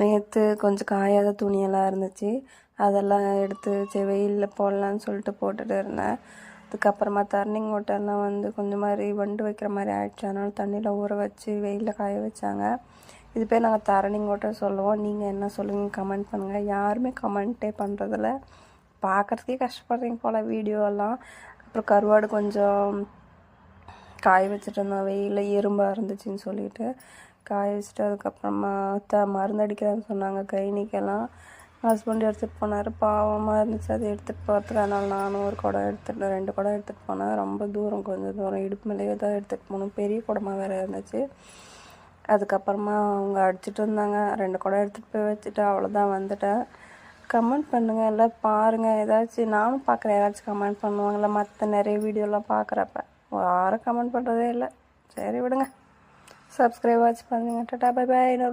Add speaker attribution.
Speaker 1: நேற்று கொஞ்சம் காயாத துணியெல்லாம் இருந்துச்சு, அதெல்லாம் எடுத்து சரி வெயிலில் போடலான்னு சொல்லிட்டு போட்டுட்டு இருந்தேன். அதுக்கப்புறமா டர்னிங் வாட்டர்லாம் வந்து கொஞ்சம் மாதிரி வண்டு வைக்கிற மாதிரி ஆயிடுச்சு. அதனால் தண்ணியில் ஊற வச்சு வெயிலில் காய வச்சாங்க. இது பேர் நாங்கள் டர்னிங் வாட்டர் சொல்லுவோம். நீங்கள் என்ன சொல்லுவீங்க கமெண்ட் பண்ணுங்கள். யாருமே கமெண்ட்டே பண்ணுறதில்ல. பார்க்குறதுக்கே கஷ்டப்படுறீங்க போல் வீடியோலாம். அப்புறம் கருவாடு கொஞ்சம் காய வச்சுட்டு இருந்தோம், வெயிலில் எறும்பாக இருந்துச்சுன்னு சொல்லிட்டு காய வச்சுட்டு அதுக்கப்புறமா மருந்து அடிக்கிறேன்னு சொன்னாங்க கைனிக்கெல்லாம். ஹஸ்பண்ட் எடுத்துகிட்டு போனார். பாவமாக இருந்துச்சு அது எடுத்துகிட்டு போகிறதுக்கு. அதனால் நானும் ஒரு குடம் எடுத்துகிட்டு 2 குடம் எடுத்துகிட்டு போனேன். ரொம்ப தூரம், கொஞ்சம் தூரம் இடுப்பு மேலேயே தான் எடுத்துகிட்டு போகணும். பெரிய குடமாக வேறு இருந்துச்சு. அதுக்கப்புறமா அவங்க அடிச்சுட்டு இருந்தாங்க. 2 குடம் எடுத்துகிட்டு போய் வச்சுட்டு அவ்வளோதான் வந்துட்டேன். கமெண்ட் பண்ணுங்கள், எல்லாம் பாருங்கள். ஏதாச்சும் நானும் பார்க்குறேன், ஏதாச்சும் கமெண்ட் பண்ணுவாங்களே மற்ற நிறைய வீடியோலாம் பார்க்குறப்ப. யாரும் கமெண்ட் பண்ணுறதே இல்லை. சரி விடுங்க. சப்ஸ்கிரைப் வாட்ச் பண்ணுங்கள். Tata bye bye.